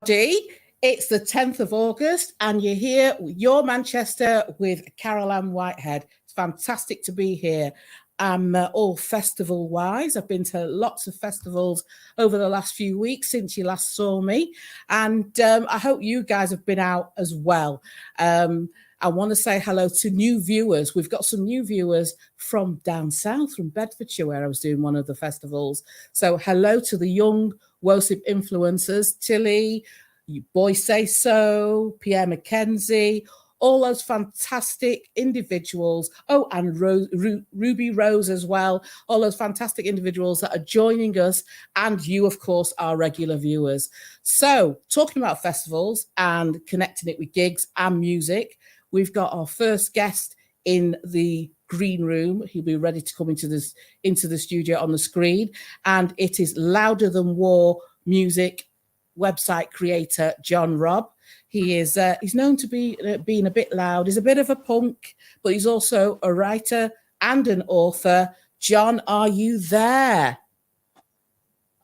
everybody. It's the 10th of August, and you're here, you're Manchester with Carol Ann Whitehead. It's fantastic to be here. I'm all festival-wise. I've been to lots of festivals over the last few weeks since you last saw me, and I hope you guys have been out as well. I want to say hello to new viewers. We've got some new viewers from down south, from Bedfordshire, where I was doing one of the festivals. So hello to the young WOSIP influencers, Tilly, Boy Say So, Pierre Mackenzie, all those fantastic individuals. Oh, and Ruby Rose as well. All those fantastic individuals that are joining us, and you, of course, are regular viewers. So talking about festivals and connecting it with gigs and music, we've got our first guest in the green room. He'll be ready to come into the studio on the screen. And it is Louder Than War music website creator, John Robb. He is he's known to be being a bit loud. He's a bit of a punk, but he's also a writer and an author. John, are you there?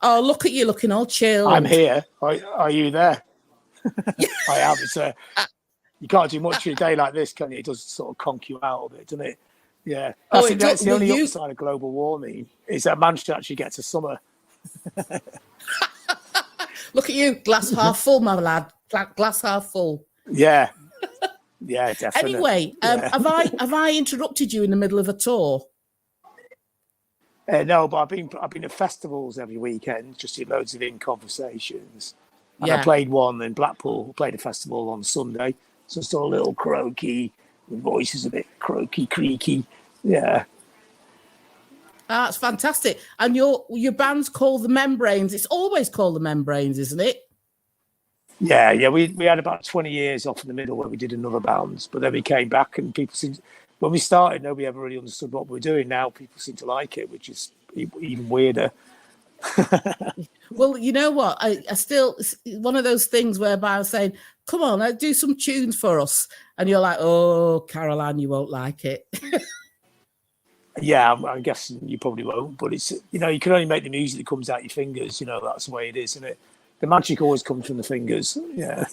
Oh, look at you looking all chilled. I'm here. Are you there? I am. It's you can't do much for a day like this, can you? It does sort of conk you out a bit, doesn't it? Yeah. That's the only upside of global warming, is that Manchester actually gets a summer. Look at you, glass half full, my lad. Glass half full. Yeah. Yeah, definitely. Anyway, have I interrupted you in the middle of a tour? No, but I've been at festivals every weekend, just in loads of conversations. And Yeah. I played one in Blackpool. Played a festival on Sunday. So it's all a little croaky. The voice is a bit croaky, creaky. Yeah. That's fantastic. And your band's called The Membranes. It's always called The Membranes, isn't it? Yeah. We had about 20 years off in the middle where we did another band, but then we came back and people seemed, when we started, nobody ever really understood what we were doing. Now people seem to like it, which is even weirder. Well, you know what? I still, it's one of those things whereby I was saying, come on, do some tunes for us. And you're like, oh, Caroline, you won't like it. Yeah, I'm guessing you probably won't, but it's, you can only make the music that comes out your fingers. That's the way it is, isn't it? The magic always comes from the fingers. Yeah.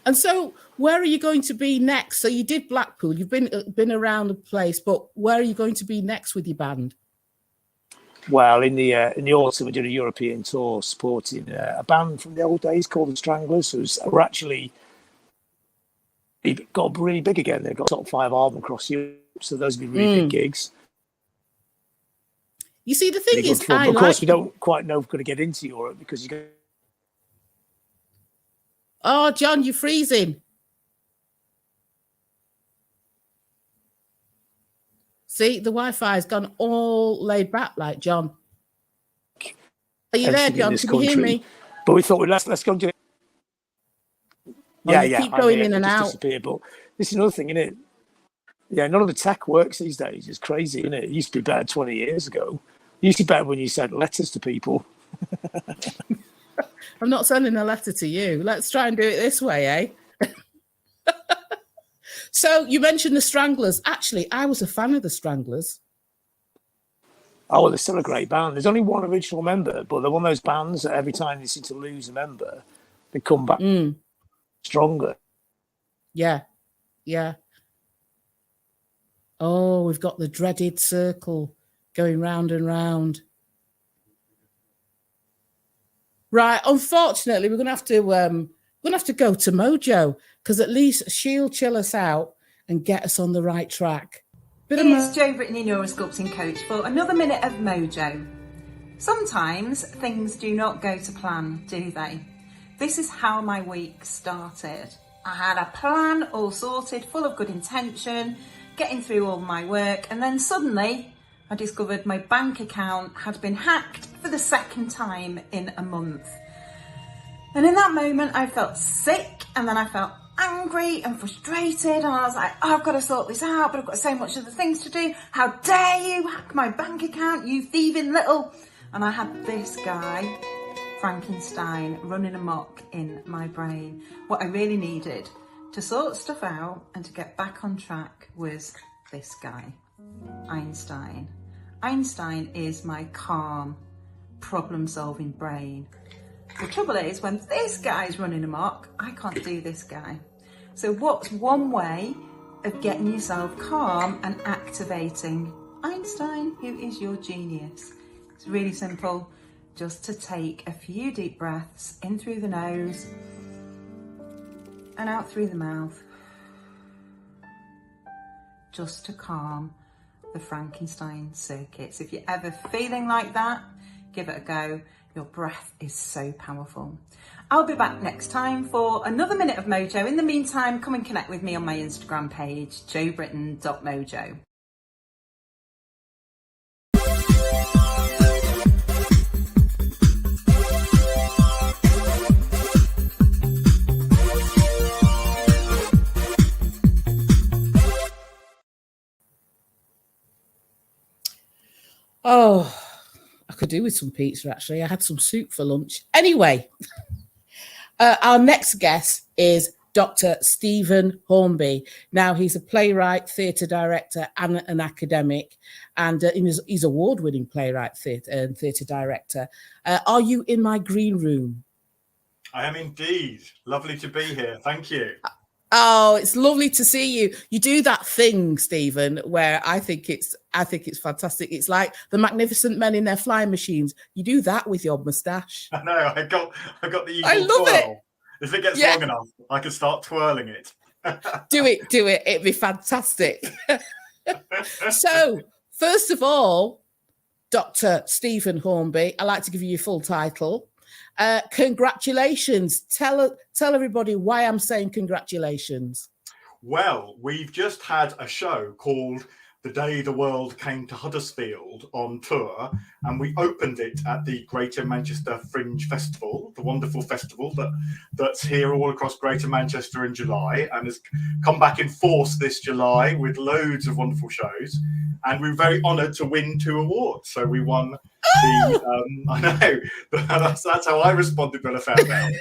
And so where are you going to be next? So you did Blackpool, you've been around the place, but where are you going to be next with your band? Well, in the autumn, we did a European tour supporting a band from the old days called the Stranglers, who were actually got really big again. They've got top 5 album across Europe, so those would be really big gigs. You see, the thing really is, of course, we don't quite know if we're going to get into Europe because you go. Oh, John, you're freezing. See, the Wi-Fi's gone all laid back, like John. Are you there, John? Can you hear me? But we thought, let's go and do it. Yeah. Keep going in and out. Disappear, but this is another thing, isn't it? Yeah, none of the tech works these days. It's crazy, isn't it? It used to be better 20 years ago. It used to be better when you sent letters to people. I'm not sending a letter to you. Let's try and do it this way, eh? So you mentioned the Stranglers. Actually, I was a fan of the Stranglers. Oh, well, they're still a great band. There's only one original member, but they're one of those bands that every time they seem to lose a member, they come back stronger. Yeah. Oh, we've got the dreaded circle going round and round. Right, unfortunately, we're gonna have to go to Mojo, because at least she'll chill us out and get us on the right track. It's Jo Brittany, Neurosculpting Coach, for another minute of Mojo. Sometimes things do not go to plan, do they? This is how my week started. I had a plan all sorted, full of good intention, getting through all my work, and then suddenly I discovered my bank account had been hacked for the second time in a month. And in that moment I felt sick, and then I felt angry and frustrated, and I was like, oh, I've got to sort this out, but I've got so much other things to do. How dare you hack my bank account, you thieving little... And I had this guy, Frankenstein, running amok in my brain. What I really needed to sort stuff out and to get back on track was this guy, Einstein. Einstein is my calm, problem-solving brain. The trouble is, when this guy's running amok, I can't do this guy. So what's one way of getting yourself calm and activating Einstein, who is your genius? It's really simple, just to take a few deep breaths in through the nose and out through the mouth, just to calm the Frankenstein circuits. If you're ever feeling like that, give it a go. Your breath is so powerful. I'll be back next time for another minute of Mojo. In the meantime, come and connect with me on my Instagram page, joebritton.mojo. Oh, I could do with some pizza, actually. I had some soup for lunch. Anyway, our next guest is Dr. Stephen Hornby. Now, he's a playwright, theatre director, and an academic, and he's award-winning playwright and theatre director. Are you in my green room? I am indeed. Lovely to be here. Thank you. Oh, it's lovely to see you. You do that thing, Stephen, where I think it's fantastic. It's like the Magnificent Men in their flying machines. You do that with your moustache. I know. I got the evil I love twirl. it. If it gets long enough, I can start twirling it. Do it. It'd be fantastic. So, first of all, Dr. Stephen Hornby, I'd like to give you your full title. Congratulations. Tell everybody why I'm saying congratulations. Well, we've just had a show called The Day the World Came to Huddersfield on tour, and we opened it at the Greater Manchester Fringe Festival, the wonderful festival that's here all across Greater Manchester in July and has come back in force this July with loads of wonderful shows. And we were very honoured to win 2 awards. So we won I know, that's how I responded when I found out.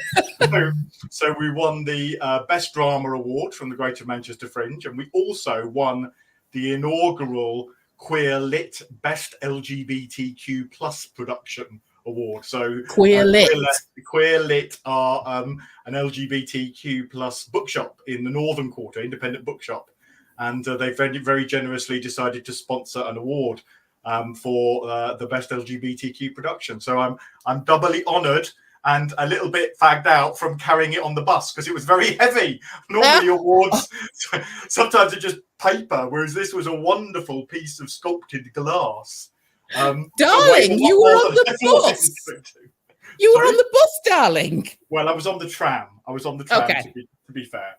So we won the Best Drama Award from the Greater Manchester Fringe, and we also won the inaugural Queer Lit Best LGBTQ Plus Production Award. So Queer Lit are an LGBTQ plus bookshop in the Northern Quarter, independent bookshop, and they very generously decided to sponsor an award for the best LGBTQ production. So I'm doubly honoured and a little bit fagged out from carrying it on the bus because it was very heavy. Normally awards, sometimes it's just paper, whereas this was a wonderful piece of sculpted glass. Darling, you were on the bus. You were on the bus, darling. Well, I was on the tram. Okay. To be fair.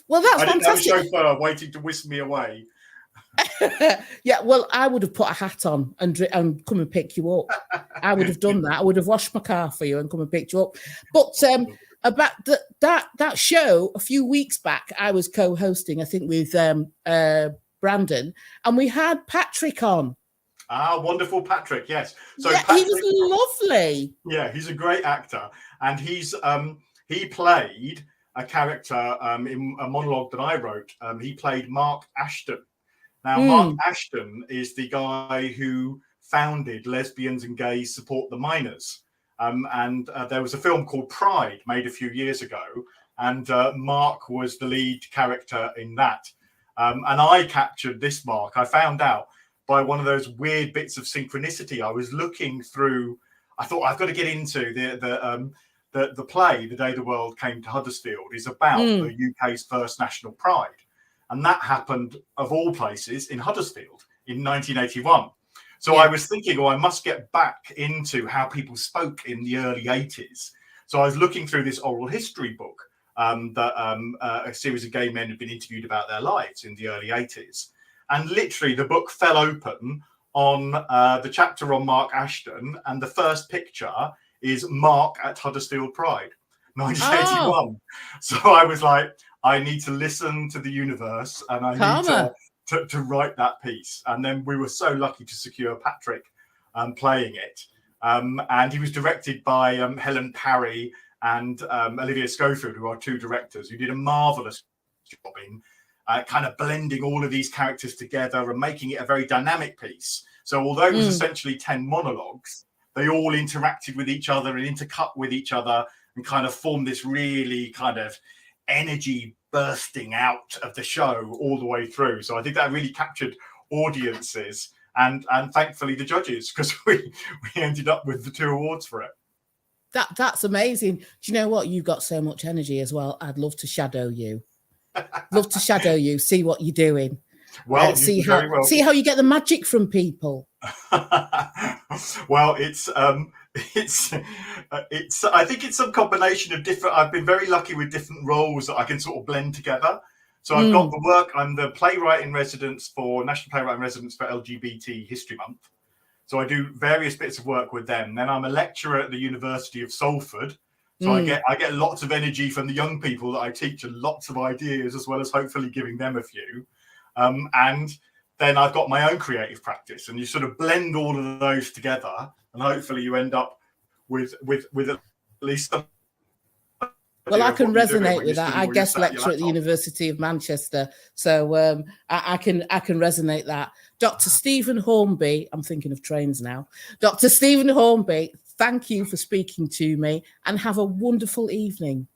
Well, that's I didn't fantastic. have a chauffeur waiting to whisk me away. Yeah, well, I would have put a hat on and come and pick you up. I would have done that. I would have washed my car for you and come and picked you up. But about that show a few weeks back, I was co-hosting, I think, with Brandon, and we had Patrick on. Ah, wonderful Patrick, yes. So yeah, Patrick, he was lovely. Yeah, he's a great actor, and he played a character in a monologue that I wrote. He played Mark Ashton. Now, Mark Ashton is the guy who founded Lesbians and Gays Support the Minors. And there was a film called Pride made a few years ago, and Mark was the lead character in that. And I captured this Mark. I found out by one of those weird bits of synchronicity. I was looking through, I thought I've got to get into the play, The Day the World Came to Huddersfield, is about the UK's first national pride. And that happened, of all places, in Huddersfield in 1981. So I was thinking, I must get back into how people spoke in the early 80s. So I was looking through this oral history book that a series of gay men had been interviewed about their lives in the early 80s. And literally the book fell open on the chapter on Mark Ashton. And the first picture is Mark at Huddersfield Pride, 1981. Oh. So I was like, I need to listen to the universe and I need to write that piece. And then we were so lucky to secure Patrick playing it. And he was directed by Helen Parry and Olivia Schofield, who are 2 directors who did a marvellous job in kind of blending all of these characters together and making it a very dynamic piece. So although it was essentially 10 monologues, they all interacted with each other and intercut with each other and kind of formed this really kind of energy bursting out of the show all the way through. So I think that really captured audiences and thankfully the judges, because we ended up with the 2 awards for it. That's amazing. Do you know what? You've got so much energy as well. I'd love to shadow you. Love to shadow you, see what you're doing. Well, see how you get the magic from people. Well, it's I think it's some combination of different. I've been very lucky with different roles that I can sort of blend together. So I've got the work. I'm the playwright in residence for National Playwright in Residence for LGBT History Month. So I do various bits of work with them. Then I'm a lecturer at the University of Salford. So I get lots of energy from the young people that I teach and lots of ideas, as well as hopefully giving them a few. And then I've got my own creative practice, and you sort of blend all of those together, and hopefully you end up with at least some. Well, I can resonate with that. I guest lecture at the University of Manchester, so I can resonate that. Dr. Stephen Hornby, I'm thinking of trains now. Dr. Stephen Hornby, thank you for speaking to me, and have a wonderful evening.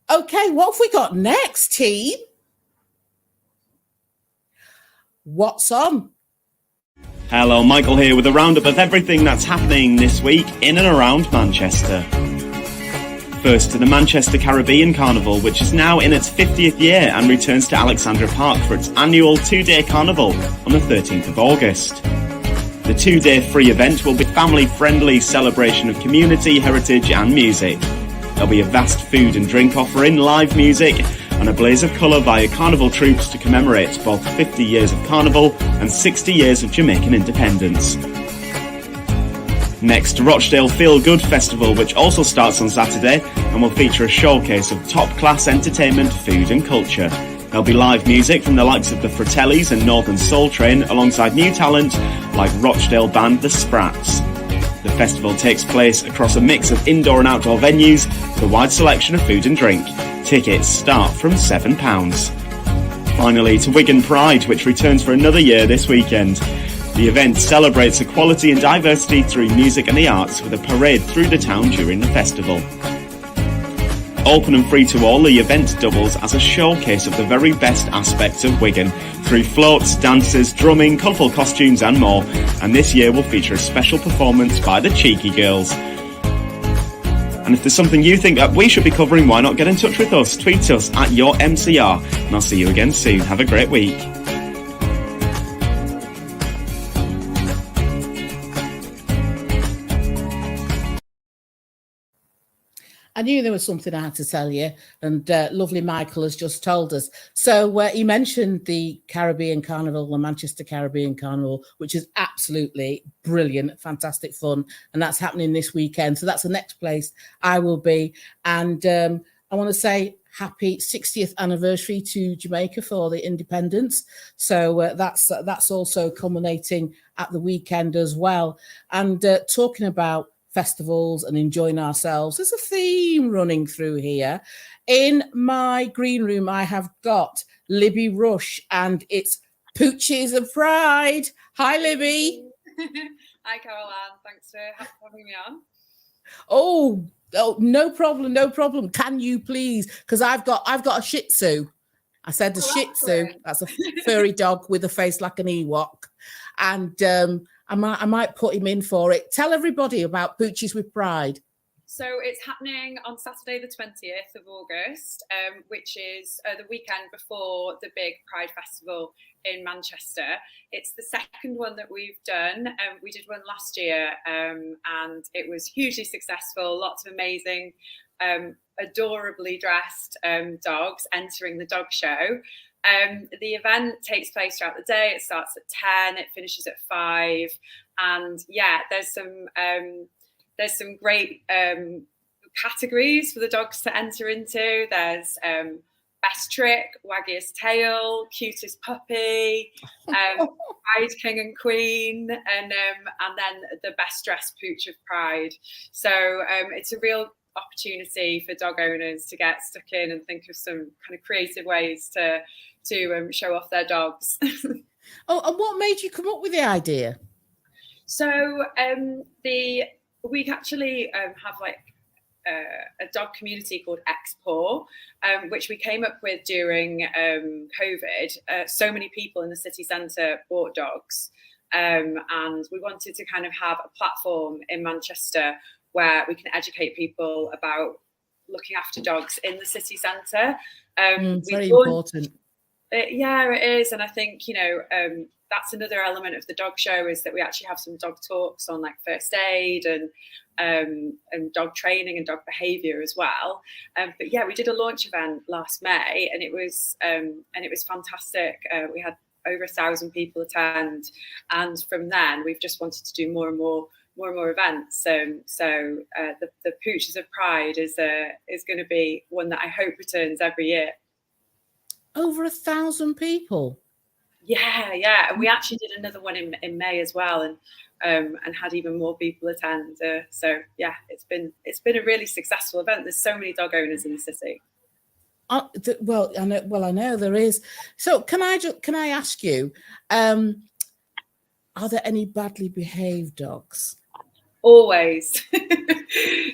Okay, what have we got next, team? What's on? Hello, Michael here with a roundup of everything that's happening this week in and around Manchester. First to the Manchester Caribbean Carnival, which is now in its 50th year and returns to Alexandra Park for its annual 2-day carnival on the 13th of August. The 2-day free event will be a family-friendly celebration of community, heritage and music. There'll be a vast food and drink offering, live music and a blaze of colour via carnival troops to commemorate both 50 years of carnival and 60 years of Jamaican independence. Next, Rochdale Feel Good Festival, which also starts on Saturday and will feature a showcase of top-class entertainment, food and culture. There'll be live music from the likes of the Fratellis and Northern Soul Train, alongside new talent like Rochdale band The Sprats. The festival takes place across a mix of indoor and outdoor venues with a wide selection of food and drink. Tickets start from £7. Finally, to Wigan Pride, which returns for another year this weekend. The event celebrates equality and diversity through music and the arts, with a parade through the town during the festival. Open and free to all, the event doubles as a showcase of the very best aspects of Wigan through floats, dances, drumming, colourful costumes and more, and this year will feature a special performance by the Cheeky Girls. And if there's something you think that we should be covering, why not get in touch with us? Tweet us at YourMCR, and I'll see you again soon. Have a great week. I knew there was something I had to tell you, and lovely Michael has just told us. So he mentioned the Caribbean Carnival, the Manchester Caribbean Carnival, which is absolutely brilliant, fantastic fun, and that's happening this weekend. So that's the next place I will be. And I want to say happy 60th anniversary to Jamaica for the independence. So that's also culminating at the weekend as well. And talking about festivals and enjoying ourselves, there's a theme running through here. In my green room, I have got Libby Rush, and it's Pooches of Pride. Hi, Libby. Hi, Caroline. Thanks for having me on. Oh, no problem, no problem. Can you please? Because I've got a Shih Tzu. I said a Shih Tzu. That's a furry dog with a face like an Ewok, and I might put him in for it. Tell everybody about Pooches with Pride. So it's happening on Saturday, the 20th of August, which is the weekend before the big Pride Festival in Manchester. It's the second one that we've done. We did one last year, and it was hugely successful. Lots of amazing, adorably dressed dogs entering the dog show. The event takes place throughout the day. It starts at 10, it finishes at 5, and yeah, there's some great categories for the dogs to enter into. There's best trick, waggiest tail, cutest puppy, Pride King and Queen, and then the best dressed pooch of Pride. So it's a real opportunity for dog owners to get stuck in and think of some kind of creative ways to show off their dogs. Oh, and what made you come up with the idea? So we actually have like a dog community called Explore, which we came up with during COVID. So many people in the city centre bought dogs, and we wanted to kind of have a platform in Manchester where we can educate people about looking after dogs in the city centre. Very important. Yeah, it is. And I think, that's another element of the dog show, is that we actually have some dog talks on like first aid and dog training and dog behaviour as well. But yeah, we did a launch event last May, and it was fantastic. We had over 1,000 people attend, and from then we've just wanted to do more and more events. So the Pooches of Pride is going to be one that I hope returns every year. Over 1,000 people. Yeah, and we actually did another one in May as well, and had even more people attend. So yeah, it's been a really successful event. There's so many dog owners in the city. Well, I know there is. So can I ask you, are there any badly behaved dogs? Always.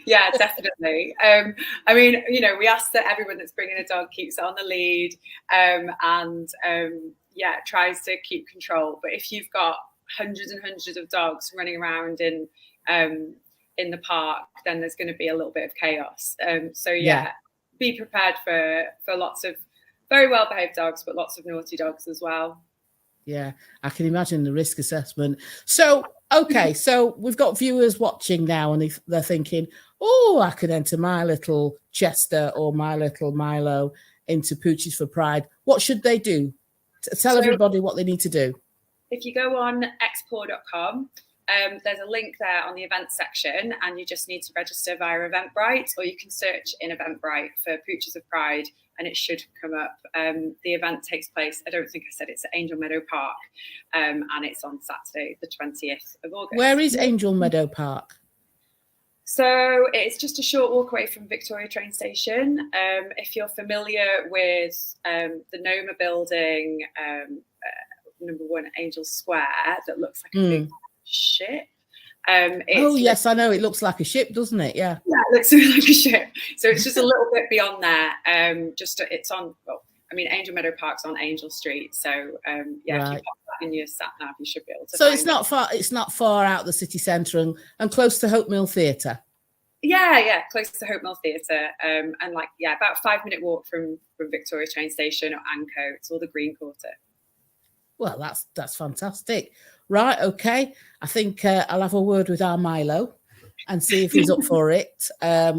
Yeah, definitely. I mean, we ask that everyone that's bringing a dog keeps it on the lead, and tries to keep control. But if you've got hundreds and hundreds of dogs running around in the park, then there's going to be a little bit of chaos. Be prepared for lots of very well behaved dogs, but lots of naughty dogs as well. Yeah, I can imagine the risk assessment. So, okay, so we've got viewers watching now, and they're thinking, oh, I could enter my little Chester or my little Milo into Pooches for Pride. What should they do? Tell everybody what they need to do. If you go on explore.com, there's a link there on the events section, and you just need to register via Eventbrite, or you can search in Eventbrite for Pooches of Pride, and it should come up. The event takes place, I don't think I said it's at Angel Meadow Park, and it's on Saturday, the 20th of August. Where is Angel Meadow Park? So it's just a short walk away from Victoria train station. If you're familiar with the Noma building, number 1 Angel Square, that looks like a big ship. Yes, I know. It looks like a ship, doesn't it? Yeah. Yeah, it looks like a ship. So it's just a little bit beyond there. It's on. Well, I mean, Angel Meadow Park's on Angel Street. So right. If you pop that in your sat nav, you should be able to. So it's not far. It's not far out the city centre and close to Hope Mill Theatre. Yeah, close to Hope Mill Theatre, and about a 5-minute walk from Victoria train station or Anco. It's all the Green Quarter. Well, that's fantastic. Right, okay. I think I'll have a word with our Milo and see if he's up for it.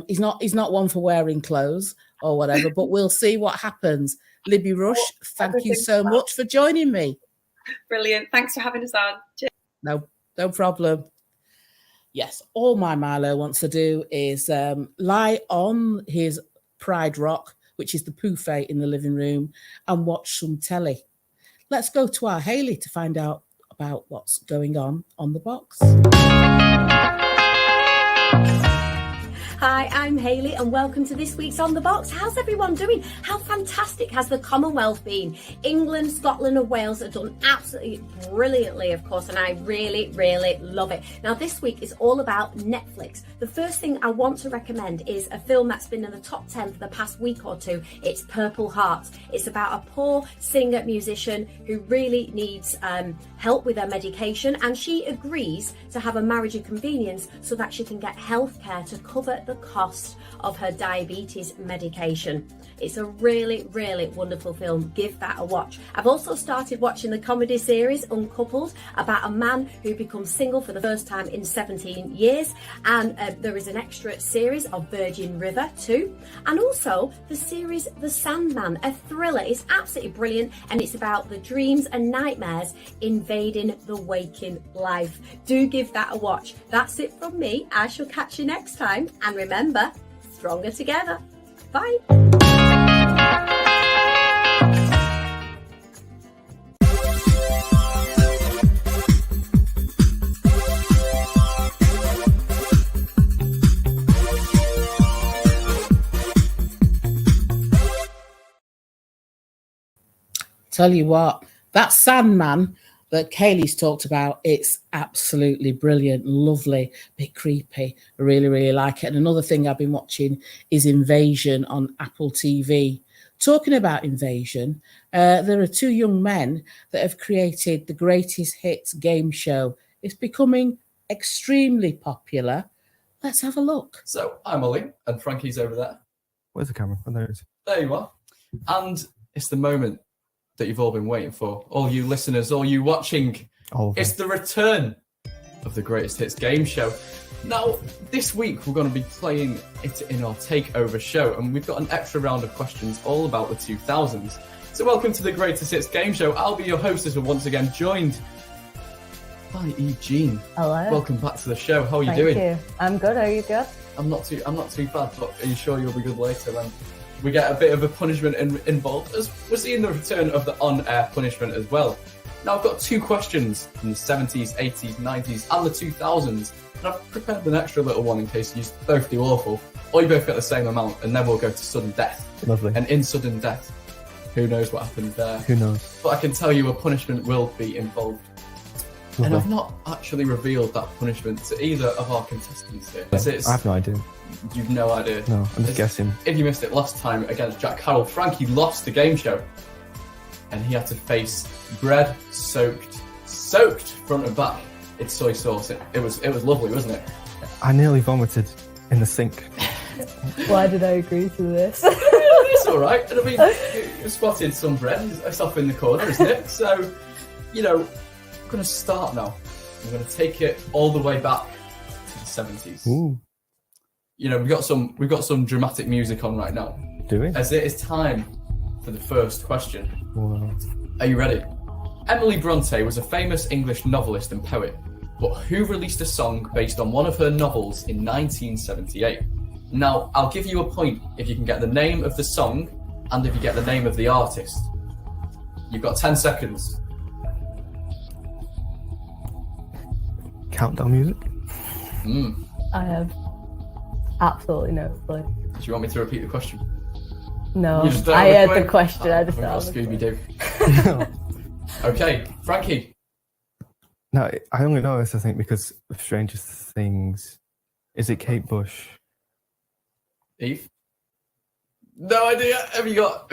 He's not one for wearing clothes or whatever, but we'll see what happens. Libby Rush, thank you so much for joining me. Brilliant. Thanks for having us on. Cheers. No problem. Yes, all my Milo wants to do is lie on his Pride Rock, which is the buffet in the living room, and watch some telly. Let's go to our Hayley to find out about what's going on the box. Hi, I'm Hayley and welcome to this week's On The Box. How's everyone doing? How fantastic has the Commonwealth been? England, Scotland and Wales have done absolutely brilliantly, of course, and I really, really love it. Now, this week is all about Netflix. The first thing I want to recommend is a film that's been in the top 10 for the past week or two. It's Purple Hearts. It's about a poor singer-musician who really needs help with her medication, and she agrees to have a marriage of convenience so that she can get health care to cover the cost of her diabetes medication. It's a really, really wonderful film. Give that a watch. I've also started watching the comedy series Uncoupled, about a man who becomes single for the first time in 17 years. And there is an extra series of Virgin River too. And also the series The Sandman, a thriller. It's absolutely brilliant, and it's about the dreams and nightmares invading the waking life. Do give that a watch. That's it from me. I shall catch you next time. And remember, stronger together. Bye. Tell you what, That Sandman that Hayley's talked about, it's absolutely brilliant, lovely, bit creepy. I really, really like it. And another thing I've been watching is Invasion on Apple TV. Talking about Invasion, there are two young men that have created the Greatest Hits game show. It's becoming extremely popular. Let's have a look. So I'm Oli, and Frankie's over there. Where's the camera? Oh, there it is. There you are. And it's the moment that you've all been waiting for. All you listeners, all you watching. It's the return of the Greatest Hits game show. Now, this week we're going to be playing it in our takeover show, and we've got an extra round of questions all about the 2000s. So welcome to the Greatest Hits game show. I'll be your host as we're once again joined by Eugene. Hello. Welcome back to the show. How are you doing? Thank you. I'm good. Are you good? I'm not too bad, but are you sure you'll be good later when we get a bit of a punishment involved, as we're seeing the return of the on-air punishment as well. Now, I've got two questions from the 70s, 80s, 90s, and the 2000s, and I've prepared an extra little one in case you both do awful, or you both get the same amount, and then we'll go to sudden death. Lovely. And in sudden death, who knows what happens there? Who knows? But I can tell you a punishment will be involved. Lovely. And I've not actually revealed that punishment to either of our contestants here. I have no idea. You've no idea. No, I'm just guessing. If you missed it last time against Jack Carroll, Frankie lost the game show, and he had to face bread soaked front and back in soy sauce. It was lovely, wasn't it? I nearly vomited in the sink. Why did I agree to this? It's all right. And I mean, you spotted some bread. It's off in the corner, isn't it? So, I'm going to start now. I'm going to take it all the way back to the 70s. Ooh. We've got some dramatic music on right now. Do we? As it is time for the first question. Wow. Are you ready? Emily Bronte was a famous English novelist and poet, but who released a song based on one of her novels in 1978? Now, I'll give you a point if you can get the name of the song and if you get the name of the artist. You've got 10 seconds. Countdown music? I have absolutely no clue. Do you want me to repeat the question? No, You just don't I have a heard the clue? question. I just We've got don't have a Scooby-Doo. Okay, Frankie. No, I only know this, I think, because of Stranger Things. Is it Kate Bush? Eve? No idea. Have you got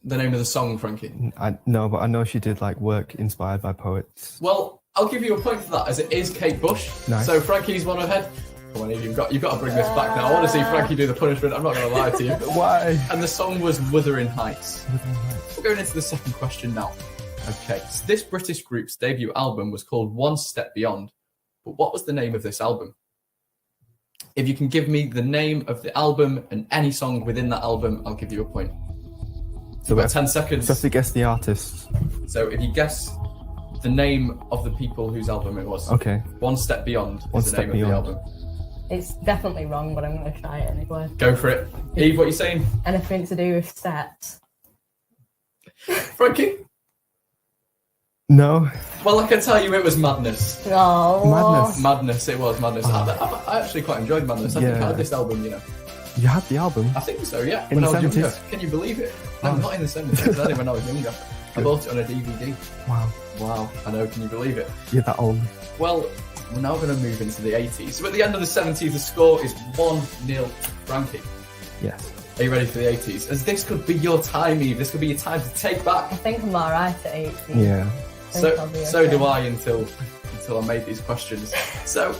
the name of the song, Frankie? No, but I know she did work inspired by poets. Well, I'll give you a point for that, as it is Kate Bush. Nice. So Frankie's one ahead. Come on, Eve, you've got to bring this back now. I want to see Frankie do the punishment. I'm not going to lie to you. Why? And the song was Wuthering Heights. We're going into the second question now. Okay, so this British group's debut album was called One Step Beyond. But what was the name of this album? If you can give me the name of the album and any song within that album, I'll give you a point. So we've got 10 seconds. Just to guess the artists. So if you guess the name of the people whose album it was. Okay. One Step Beyond is the name of the album. It's definitely wrong, but I'm going to try it anyway. Go for it. Eve, what are you saying? Anything to do with steps? Frankie? No. Well, I can tell you it was Madness. Oh. Madness, it was Madness. Oh. I actually quite enjoyed Madness. I think I had this album, You had the album? I think so, yeah. In when the I was 70s? younger. Can you believe it? No, not in the 70s. Only when I was younger. I bought it on a DVD. Wow. I know, can you believe it? You're that old. Well, we're now going to move into the 80s. So at the end of the 70s, the score is 1-0 Frankie. Yes. Are you ready for the 80s? As this could be your time, Eve. This could be your time to take back. I think I'm alright at 80. Yeah. So do I until I made these questions. So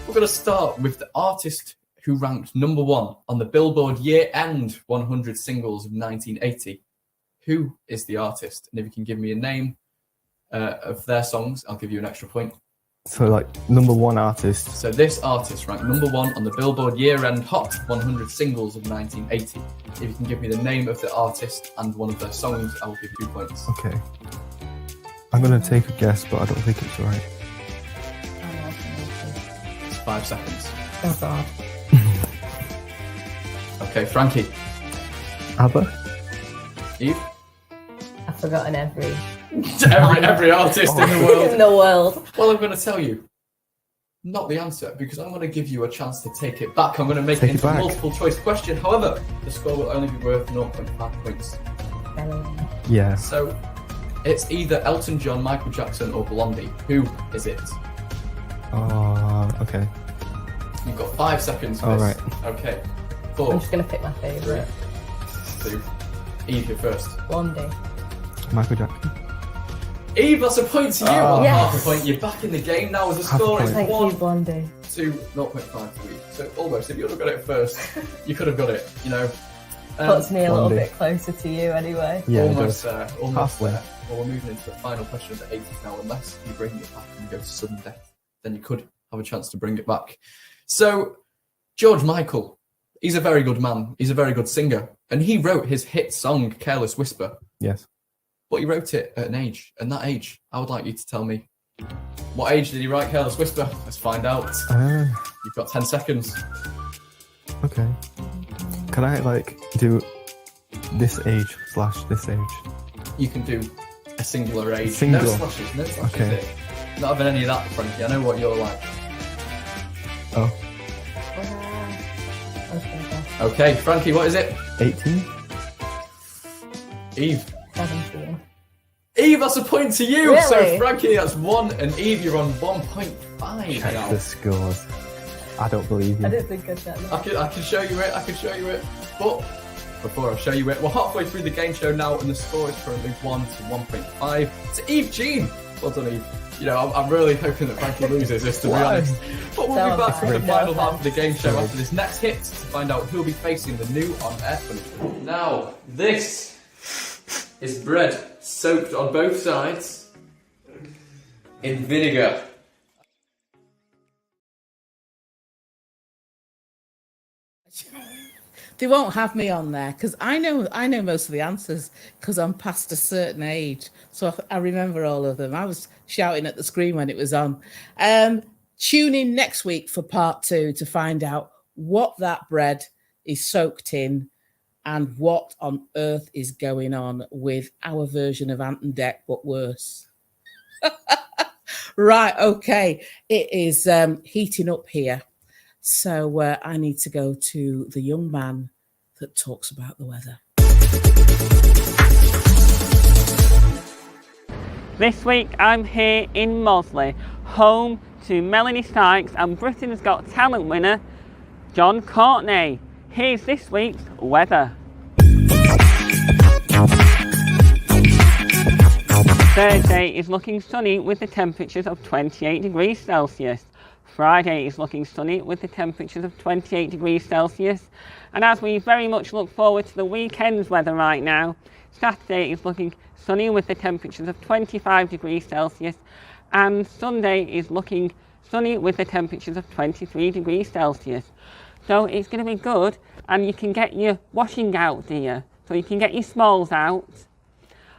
we're going to start with the artist who ranked number 1 on the Billboard year-end 100 singles of 1980. Who is the artist? And if you can give me a name of their songs, I'll give you an extra point. So number 1 artist. So this artist ranked number 1 on the Billboard year-end Hot 100 singles of 1980. If you can give me the name of the artist and one of their songs, I will give you 2 points. Okay. I'm going to take a guess, but I don't think it's right. It's 5 seconds. Oh, God. Okay, Frankie. ABBA? Eve? I've forgotten every artist in the world. In the world. Well, I'm going to tell you, not the answer, because I'm going to give you a chance to take it back. I'm going to make it into a multiple choice question. However, the score will only be worth 0.5 points. Yeah. So, It's either Elton John, Michael Jackson, or Blondie. Who is it? Okay. You've got 5 seconds for All this. right. Okay. 4. I'm just going to pick my favourite. 2. Eve, you're first. Blondie. Michael Jackson. Eve, that's a point to you. Yes. Half a point. You're back in the game now as a Half a score is point. Thank 1 you, Blondie. to 0.5 to Eve. So almost, if you would have got it first, you could have got it, you know. Puts me a little Blondie. bit closer to you anyway. Yeah, it Almost does. there. Almost Halfway. there. Well, we're moving into the final question of the 80s now. Unless you bring it back and you go to sudden death, then you could have a chance to bring it back. So, George Michael, he's a very good man. He's a very good singer. And he wrote his hit song, Careless Whisper. Yes. But he wrote it at an age. And that age, I would like you to tell me, what age did he write Careless Whisper? Let's find out. You've got 10 seconds. Okay. Can I do this age / this age? You can do a singular age. Single. No slashes, no slashes. Okay. Here. Not having any of that, Frankie. I know what you're like. Oh. Okay, Frankie, what is it? 18. Eve. 17. Eve, that's a point to you. Really? So Frankie, that's 1, and Eve, you're on 1.5 Check now. the scores. I don't believe you. I don't think I'd get that. I can show you it. I can show you it. But before I show you it, we're halfway through the game show now, and the score is currently 1 to 1.5 to Eve Jean. Well done, Eve. You know, I'm really hoping that Frankie loses this, to be honest. But we'll be back for the final half of the game show after this next hit to find out who'll be facing the new on-air punishment. Now, this is bread soaked on both sides in vinegar. They won't have me on there because I know most of the answers because I'm past a certain age, so I remember all of them. I was shouting at the screen when it was on. Tune in next week for part 2 to find out what that bread is soaked in and what on earth is going on with our version of Ant and Dec, but worse. Right, okay, it is heating up here. So I need to go to the young man that talks about the weather. This week I'm here in Mosley, home to Melanie Sykes and Britain's Got Talent winner, John Courtney. Here's this week's weather. Thursday is looking sunny with the temperatures of 28 degrees Celsius. Friday is looking sunny with the temperatures of 28 degrees Celsius. And as we very much look forward to the weekend's weather right now, Saturday is looking sunny with the temperatures of 25 degrees Celsius. And Sunday is looking sunny with the temperatures of 23 degrees Celsius. So it's going to be good, and you can get your washing out, dear. So you can get your smalls out.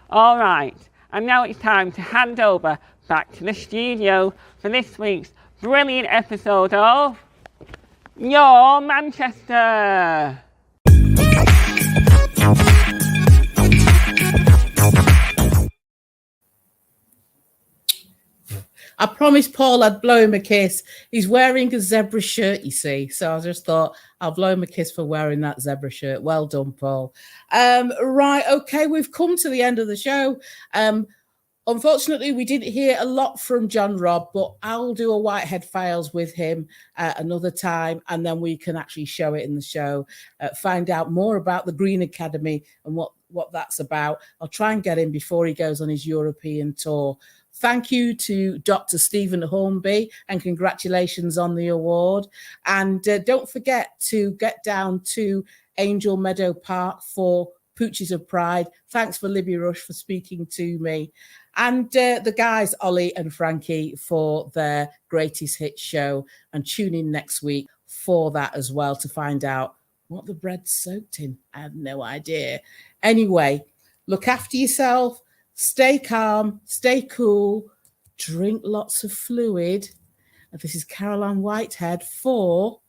All right, and now it's time to hand over back to the studio for this week's brilliant episode of Your Manchester. I promised Paul I'd blow him a kiss. He's wearing a zebra shirt, you see. So I just thought I'll blow him a kiss for wearing that zebra shirt. Well done, Paul. Right, okay, we've come to the end of the show. Unfortunately, we didn't hear a lot from John Robb, but I'll do a Whitehead Files with him another time, and then we can actually show it in the show, find out more about the Green Academy and what that's about. I'll try and get him before he goes on his European tour. Thank you to Dr. Stephen Hornby, and congratulations on the award. And don't forget to get down to Angel Meadow Park for Pooches of Pride. Thanks for Libby Rush for speaking to me. And the guys, Oli and Frankie, for their Greatest Hits show. And tune in next week for that as well to find out what the bread's soaked in. I have no idea. Anyway, look after yourself. Stay calm, stay cool, drink lots of fluid. And this is Caroline Whitehead for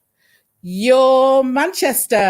Your Manchester.